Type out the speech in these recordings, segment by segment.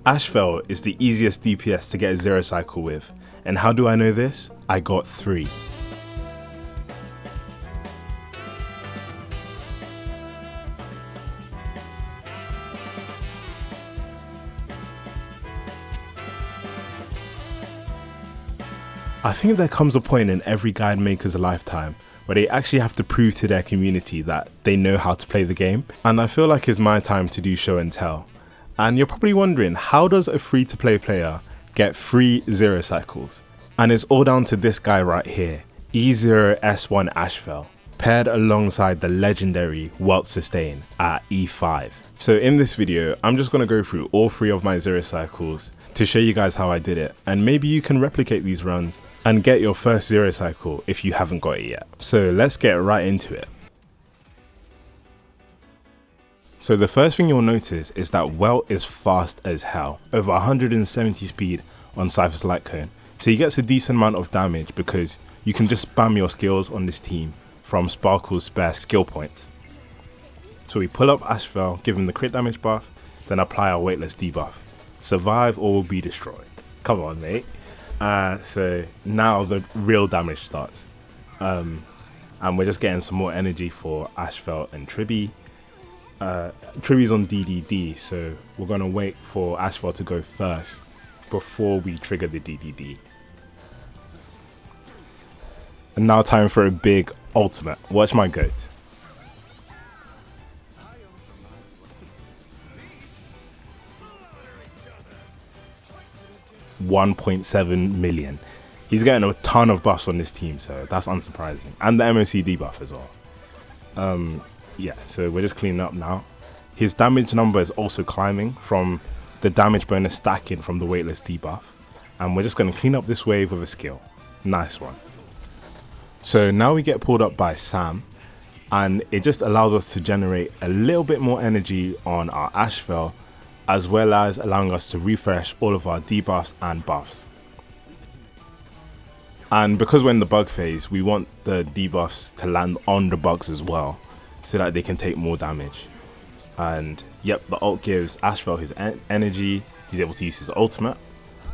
Ashveil is the easiest DPS to get a zero cycle with. And how do I know this? I got 3. I think there comes a point in every guide maker's lifetime where they actually have to prove to their community that they know how to play the game, and I feel like it's my time to do show and tell. And you're probably wondering, how does a free-to-play player get 3 zero cycles? And it's all down to this guy right here, E0S1 Ashveil, paired alongside the legendary Welt Sustain at E5. So in this video, I'm just going to go through all 3 of my zero cycles to show you guys how I did it, and maybe you can replicate these runs and get your first zero cycle if you haven't got it yet. So let's get right into it. So the first thing you'll notice is that Welt is fast as hell, over 170 speed on Cypher's Light Cone. So he gets a decent amount of damage because you can just spam your skills on this team from Sparkle's spare skill points. So we pull up Ashveil, give him the crit damage buff, then apply our weightless debuff. Survive or will be destroyed. Come on, mate. So now the real damage starts. And we're just getting some more energy for Ashveil and Tribbie. Tribbie's on DDD, so we're going to wait for Ashveil to go first before we trigger the DDD. And now time for a big ultimate. Watch my goat. 1.7 million. He's getting a ton of buffs on this team, so that's unsurprising. And the MOC debuff as well. Yeah, so we're just cleaning up now. His damage number is also climbing from the damage bonus stacking from the weightless debuff. And we're just going to clean up this wave with a skill. Nice one. So now we get pulled up by Sam, and it just allows us to generate a little bit more energy on our Ashveil, as well as allowing us to refresh all of our debuffs and buffs. And because we're in the bug phase, we want the debuffs to land on the bugs as well, so that they can take more damage. And yep, the ult gives Ashveil his energy, he's able to use his ultimate,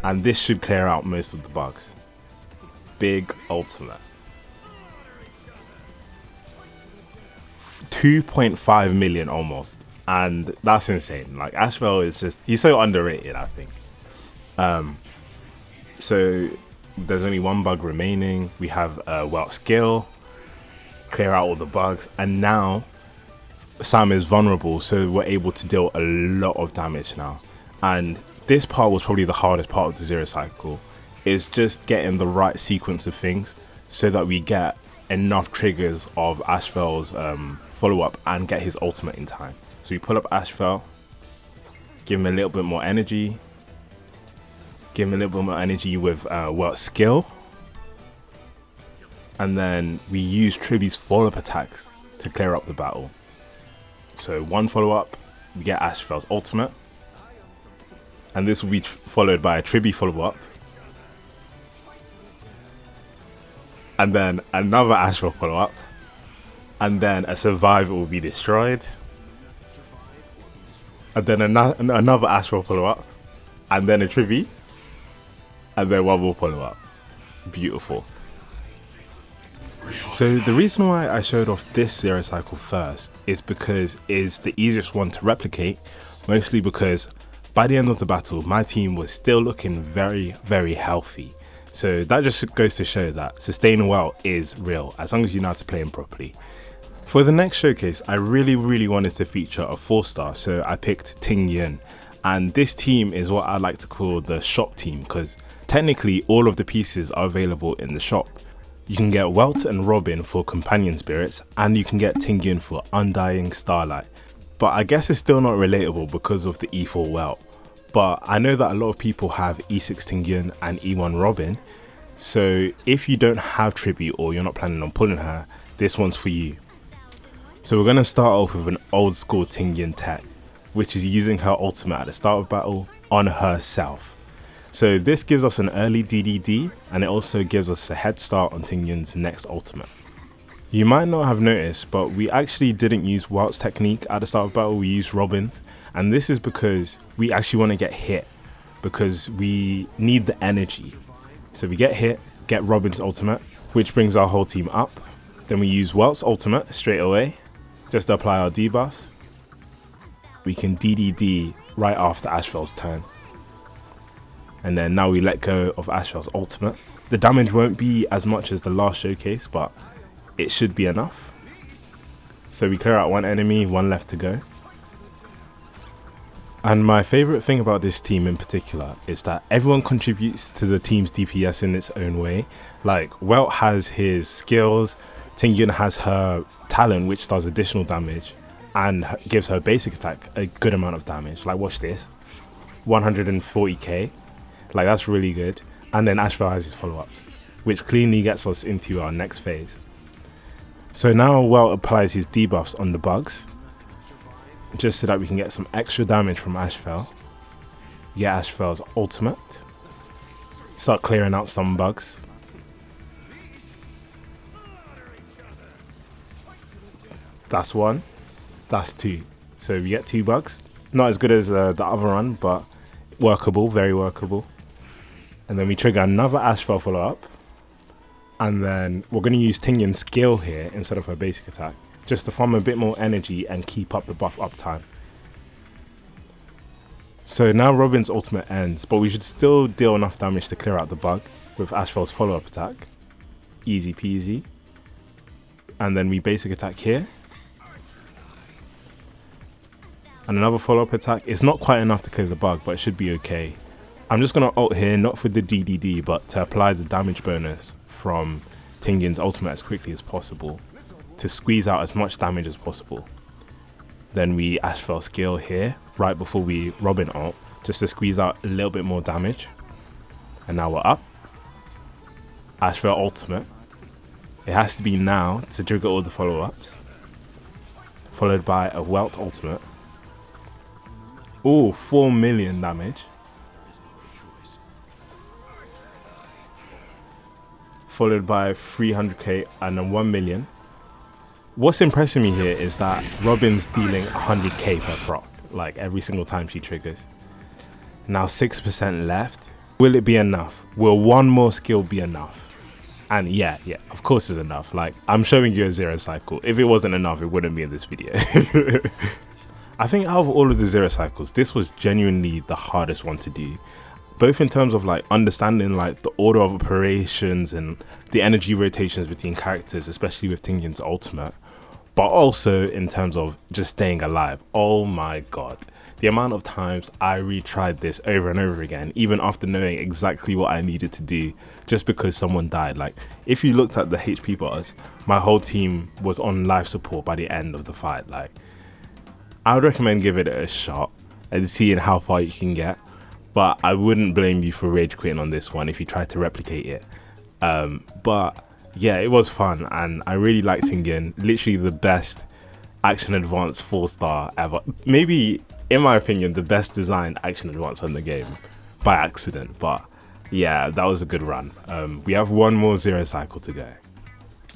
and this should clear out most of the bugs. Big ultimate. 2.5 million almost. And that's insane. Like, Ashveil is just, he's so underrated, I think. So there's only 1 bug remaining. We have a Welt skill, clear out all the bugs, and now Sam is vulnerable, so we're able to deal a lot of damage now. And this part was probably the hardest part of the zero cycle, is just getting the right sequence of things so that we get enough triggers of Ashveil's follow-up and get his ultimate in time. So we pull up Ashveil, give him a little bit more energy, give him a little bit more energy with Welt skill, and then we use Tribbie's follow-up attacks to clear up the battle. So 1 follow-up, we get Ashveil's ultimate, and this will be followed by a Tribbie follow-up, and then another Ashveil follow-up, and then a survive will be destroyed. And then another Ashveil follow-up, and then a Tribbie, and then 1 more follow-up. Beautiful. So the reason why I showed off this zero cycle first is because it's the easiest one to replicate, mostly because by the end of the battle, my team was still looking very, very healthy. So that just goes to show that sustaining Welt is real, as long as you know how to play him properly. For the next showcase, I really wanted to feature a 4-star, so I picked Tingyun. And this team is what I like to call the shop team, because technically all of the pieces are available in the shop. You can get Welt and Robin for companion spirits, and you can get Tingyun for undying starlight. But I guess it's still not relatable because of the E4 Welt. But I know that a lot of people have E6 Tingyun and E1 Robin, so if you don't have Tribbie or you're not planning on pulling her, this one's for you. So we're going to start off with an old school Tingyun tech, which is using her ultimate at the start of battle on herself. So this gives us an early DDD, and it also gives us a head start on Tingyun's next ultimate. You might not have noticed, but we actually didn't use Welt's technique at the start of battle, we used Robin's, and this is because we actually want to get hit because we need the energy. So we get hit, get Robin's ultimate, which brings our whole team up. Then we use Welt's ultimate straight away, just to apply our debuffs. We can DDD right after Ashveil's turn. And then now we let go of Ashveil's ultimate. The damage won't be as much as the last showcase, but it should be enough. So we clear out one enemy, one left to go. And my favourite thing about this team in particular is that everyone contributes to the team's DPS in its own way. Like, Welt has his skills, Tingyun has her talent, which does additional damage and gives her basic attack a good amount of damage. Like, watch this, 140k, like that's really good. And then Ashveil has his follow-ups, which cleanly gets us into our next phase. So now Welt applies his debuffs on the bugs, just so that we can get some extra damage from Ashveil. Get Ashveil's ultimate, start clearing out some bugs. That's one, that's two. So we get 2 bugs. Not as good as the other run, but workable, very workable. And then we trigger another Ashveil follow-up. And then we're going to use Tingyun's skill here instead of her basic attack, just to farm a bit more energy and keep up the buff uptime. So now Robin's ultimate ends, but we should still deal enough damage to clear out the bug with Ashveil's follow-up attack. Easy peasy. And then we basic attack here. And another follow-up attack. It's not quite enough to clear the bug, but it should be okay. I'm just going to ult here, not for the DDD, but to apply the damage bonus from Tingyun's ultimate as quickly as possible, to squeeze out as much damage as possible. Then we Ashveil skill here, right before we Robin ult, just to squeeze out a little bit more damage. And now we're up. Ashveil ultimate. It has to be now to trigger all the follow-ups. Followed by a Welt ultimate. Oh, 4 million damage. Followed by 300k and then 1 million. What's impressing me here is that Robin's dealing 100k per proc, like every single time she triggers. Now 6% left. Will it be enough? Will one more skill be enough? And yeah, of course it's enough. Like, I'm showing you a 0 cycle. If it wasn't enough, it wouldn't be in this video. I think out of all of the 0 cycles, this was genuinely the hardest one to do. Both in terms of like understanding like the order of operations and the energy rotations between characters, especially with Tingyun's ultimate, but also in terms of just staying alive. Oh my god. The amount of times I retried this over and over again, even after knowing exactly what I needed to do, just because someone died. Like, if you looked at the HP bars, my whole team was on life support by the end of the fight. Like, I would recommend giving it a shot and seeing how far you can get. But I wouldn't blame you for rage quitting on this one if you tried to replicate it. But yeah, it was fun, and I really liked Tingyun. Literally the best action advance 4-star ever. Maybe, in my opinion, the best designed action advance on the game by accident. But yeah, that was a good run. We have one more 0 cycle to go.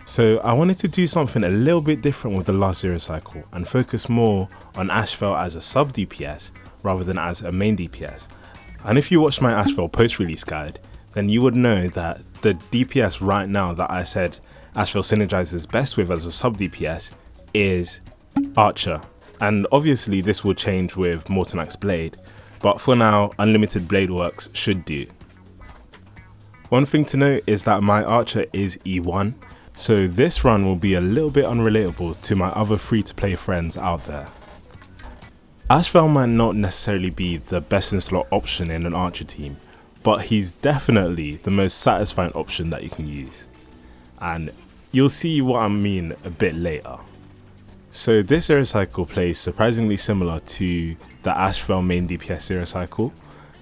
So I wanted to do something a little bit different with the last 0 cycle and focus more on Ashveil as a sub DPS rather than as a main DPS. And if you watched my Ashveil post-release guide, then you would know that the DPS right now that I said Ashveil synergizes best with as a sub DPS is Archer. And obviously this will change with Mortenax Blade, but for now, Unlimited Blade Works should do. One thing to note is that my Archer is E1, so this run will be a little bit unrelatable to my other free-to-play friends out there. Ashveil might not necessarily be the best in slot option in an Archer team, but he's definitely the most satisfying option that you can use. And you'll see what I mean a bit later. So this 0 cycle plays surprisingly similar to the Ashveil main DPS 0 cycle,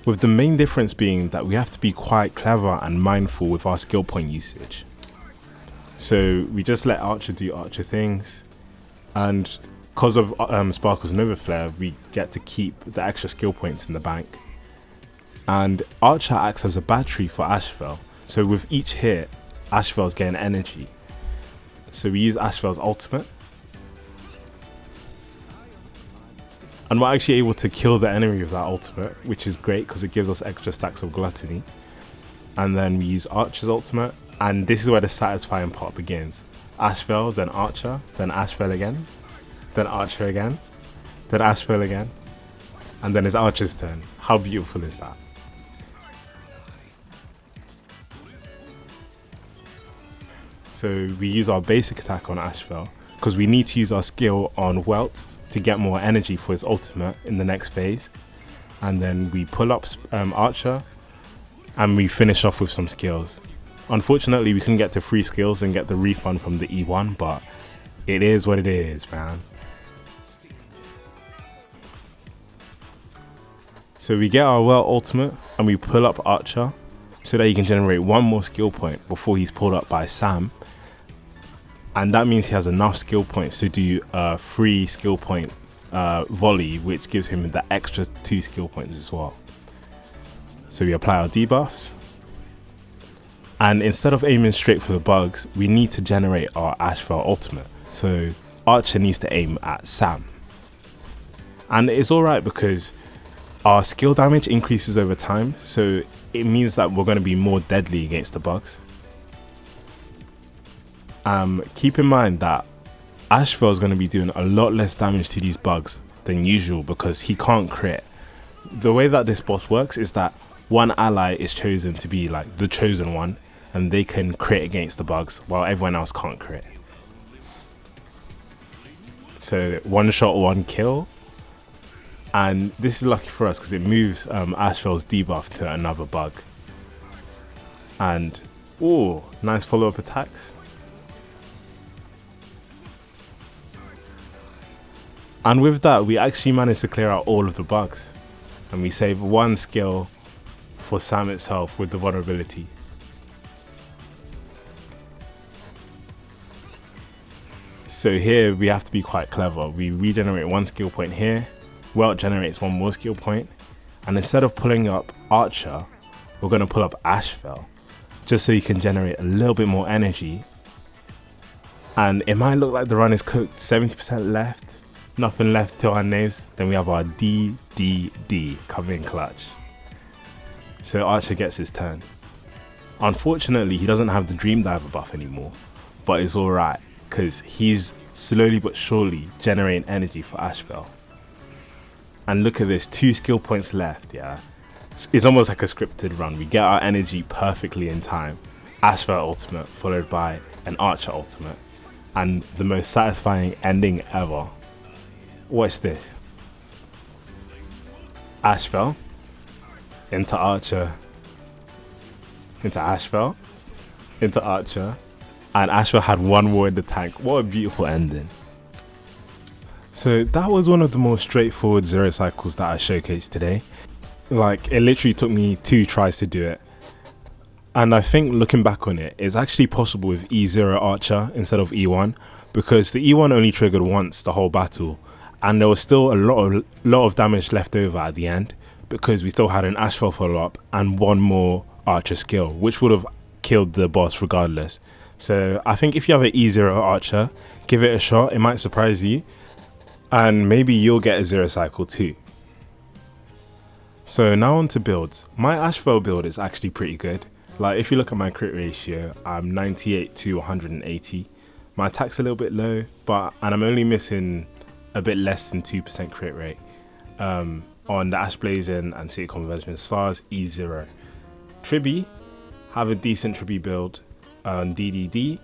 with the main difference being that we have to be quite clever and mindful with our skill point usage. So we just let Archer do Archer things, and because of Sparkle's Nova Flare, we get to keep the extra skill points in the bank. And Archer acts as a battery for Ashveil, so with each hit, Ashveil's getting energy. So we use Ashveil's ultimate. And we're actually able to kill the enemy with that ultimate, which is great because it gives us extra stacks of gluttony. And then we use Archer's ultimate, and this is where the satisfying part begins. Ashveil, then Archer, then Ashveil again, then Archer again, then Ashveil again, and then it's Archer's turn. How beautiful is that? So we use our basic attack on Ashveil because we need to use our skill on Welt to get more energy for his ultimate in the next phase. And then we pull up Archer and we finish off with some skills. Unfortunately, we couldn't get to 3 skills and get the refund from the E1, but it is what it is, man. So we get our Welt ultimate and we pull up Archer so that he can generate 1 more skill point before he's pulled up by Sam. And that means he has enough skill points to do a 3 skill point volley, which gives him the extra 2 skill points as well. So we apply our debuffs. And instead of aiming straight for the bugs, we need to generate our Ashveil ultimate. So Archer needs to aim at Sam. And it's alright because our skill damage increases over time. So it means that we're going to be more deadly against the bugs. Keep in mind that Ashveil is going to be doing a lot less damage to these bugs than usual because he can't crit. The way that this boss works is that one ally is chosen to be like the chosen one, and they can crit against the bugs while everyone else can't crit. So 1 shot, 1 kill. And this is lucky for us because it moves Ashveil's debuff to another bug. And ooh, nice follow-up attacks. And with that, we actually managed to clear out all of the bugs. And we save 1 skill for Sam itself with the vulnerability. So here we have to be quite clever. We regenerate 1 skill point here. Welt generates 1 more skill point. And instead of pulling up Archer, we're going to pull up Ashveil, just so you can generate a little bit more energy. And it might look like the run is cooked, 70% left. Nothing left to our names. Then we have our DDD coming in clutch. So Archer gets his turn. Unfortunately, he doesn't have the Dream Diver buff anymore, but it's alright because he's slowly but surely generating energy for Ashveil. And look at this, 2 skill points left, yeah. It's almost like a scripted run. We get our energy perfectly in time. Ashveil ultimate followed by an Archer ultimate. And the most satisfying ending ever. Watch this. Ashveil into Archer, into Ashveil, into Archer, and Ashveil had 1 more in the tank. What a beautiful ending. So that was one of the more straightforward 0 cycles that I showcased today. Like, it literally took me 2 tries to do it. And I think looking back on it, it's actually possible with E0 Archer instead of E1, because the E1 only triggered once the whole battle, and there was still a lot of damage left over at the end, because we still had an Ashveil follow-up and 1 more Archer skill, which would have killed the boss regardless. So I think if you have an E0 Archer, give it a shot, it might surprise you, and maybe you'll get a 0 cycle too. So now on to builds. My Ashveil build is actually pretty good. Like, if you look at my crit ratio, I'm 98 to 180. My attack's a little bit low, and I'm only missing a bit less than 2% crit rate. On the Ash Blazing and City Conversion Stars, E0. Tribbie, have a decent Tribbie build on DDD,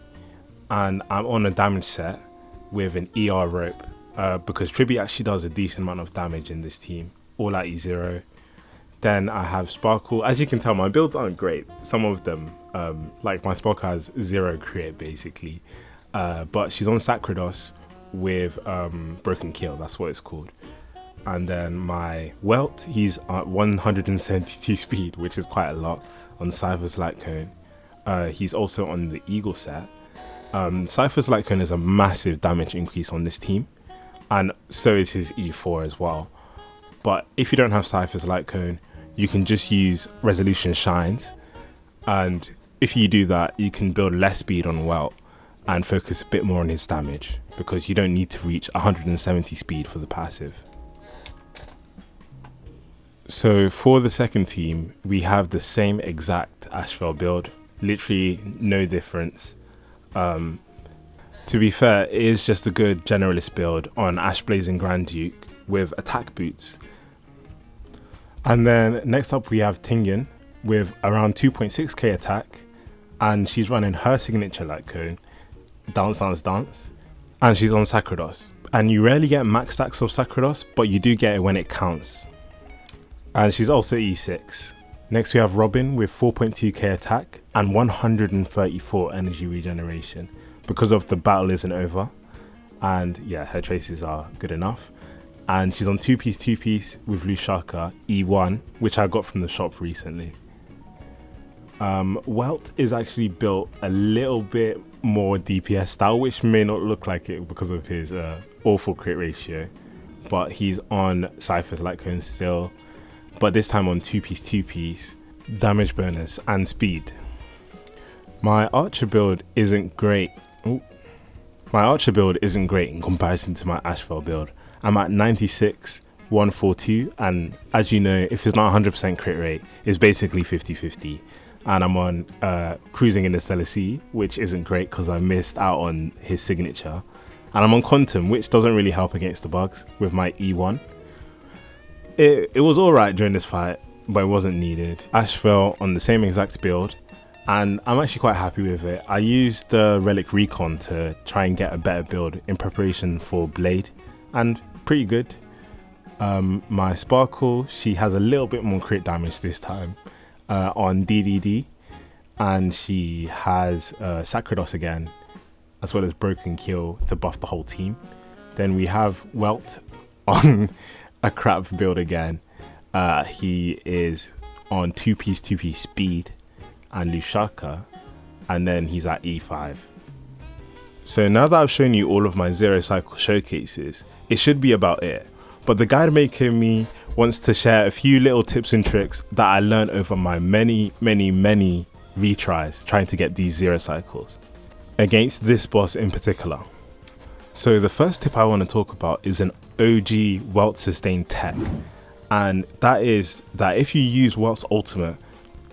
and I'm on a damage set with an ER rope, because Tribbie actually does a decent amount of damage in this team, all at E0. Then I have Sparkle. As you can tell, my builds aren't great. Some of them, like my Sparkle has 0 crit basically, but she's on Sacrados with Broken Kill, that's what it's called. And then my Welt, he's at 172 speed, which is quite a lot, on Cypher's Light Cone. He's also on the Eagle set. Cypher's Light Cone is a massive damage increase on this team, and so is his E4 as well. But if you don't have Cypher's Light Cone, you can just use Resolution Shines, and if you do that, you can build less speed on Welt and focus a bit more on his damage, because you don't need to reach 170 speed for the passive. So for the second team, we have the same exact Ashveil build, literally no difference. To be fair, it is just a good generalist build on Ash Blazing Grand Duke with attack boots. And then next up we have Tingyun with around 2.6k attack, and she's running her signature light cone, Dance Dance Dance, and she's on Sacrados. And you rarely get max stacks of Sacrados, but you do get it when it counts. And she's also E6. Next we have Robin with 4.2k attack and 134 energy regeneration because of the battle isn't over. And yeah, her traces are good enough. And she's on 2-piece with Lushaka E1, which I got from the shop recently. Welt is actually built a little bit more DPS style, which may not look like it because of his awful crit ratio. But he's on Cypher's light cone still, but this time on 2-piece, damage bonus and speed. My archer build isn't great. My archer build isn't great in comparison to my Ashveil build. I'm at 96, 142, and as you know, if it's not 100% crit rate, it's basically 50-50. And I'm on cruising in the Stellar Sea, which isn't great because I missed out on his signature. And I'm on Quantum, which doesn't really help against the bugs with my E1. It was alright during this fight, but it wasn't needed. Ashveil on the same exact build, and I'm actually quite happy with it. I used the Relic Recon to try and get a better build in preparation for Blade, and pretty good. My Sparkle, she has a little bit more crit damage this time on DDD, and she has Sacrados again, as well as Broken Kill to buff the whole team. Then we have Welt on a crap build again. He is on 2-piece speed and Lushaka, and then he's at E5. So now that I've shown you all of my zero cycle showcases, it should be about it. But the guide maker in me wants to share a few little tips and tricks that I learned over my many retries trying to get these zero cycles against this boss in particular. So the first tip I want to talk about is an OG Welt sustain tech, and that is that if you use Welt's ultimate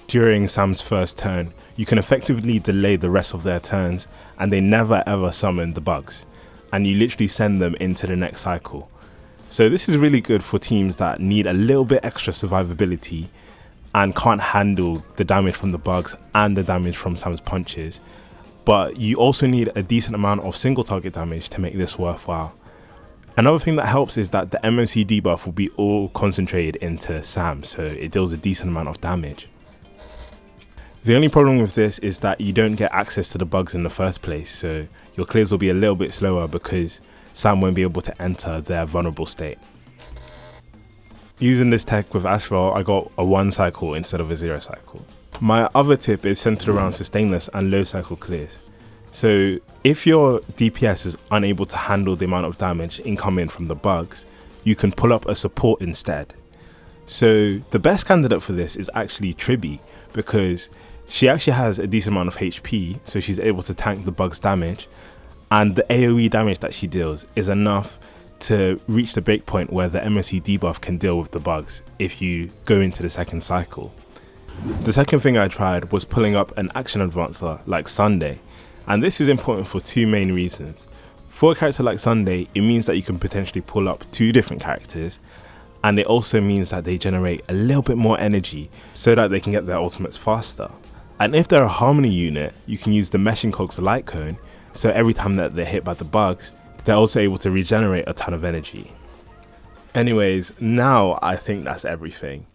during Sam's first turn, you can effectively delay the rest of their turns and they never ever summon the bugs, and you literally send them into the next cycle. So this is really good for teams that need a little bit extra survivability and can't handle the damage from the bugs and the damage from Sam's punches, but you also need a decent amount of single target damage to make this worthwhile. Another thing that helps is that the MMC debuff will be all concentrated into Sam, so it deals a decent amount of damage. The only problem with this is that you don't get access to the bugs in the first place, so your clears will be a little bit slower because Sam won't be able to enter their vulnerable state. Using this tech with Ashveil, I got a 1 cycle instead of a 0 cycle. My other tip is centered around sustainless and low cycle clears. So if your DPS is unable to handle the amount of damage incoming from the bugs, you can pull up a support instead. So the best candidate for this is actually Tribbie, because she actually has a decent amount of HP, so she's able to tank the bugs damage, and the AoE damage that she deals is enough to reach the breakpoint where the MSC debuff can deal with the bugs if you go into the second cycle. The second thing I tried was pulling up an action advancer like Sunday, and this is important for two main reasons. For a character like Sunday, it means that you can potentially pull up 2 different characters, and it also means that they generate a little bit more energy so that they can get their ultimates faster. And if they're a Harmony unit, you can use the Meshing Cogs Light Cone, so every time that they're hit by the bugs, they're also able to regenerate a ton of energy. Anyways, now I think that's everything.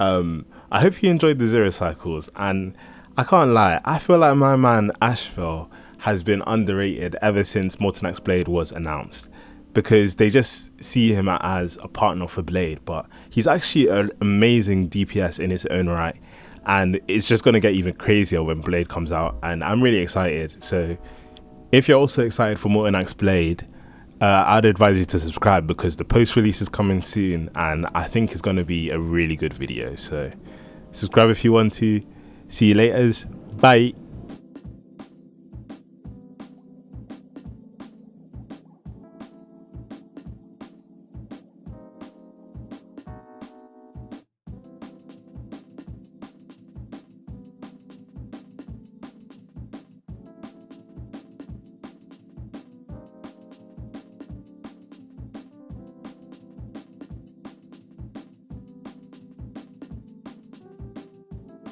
I hope you enjoyed the Zero Cycles, and I can't lie, I feel like my man Ashveil has been underrated ever since Mortenax Blade was announced, because they just see him as a partner for Blade, but he's actually an amazing DPS in his own right, and it's just going to get even crazier when Blade comes out, and I'm really excited. So if you're also excited for Mortenax Blade, I'd advise you to subscribe, because the post release is coming soon and I think it's going to be a really good video. So subscribe if you want to. See you later. Bye.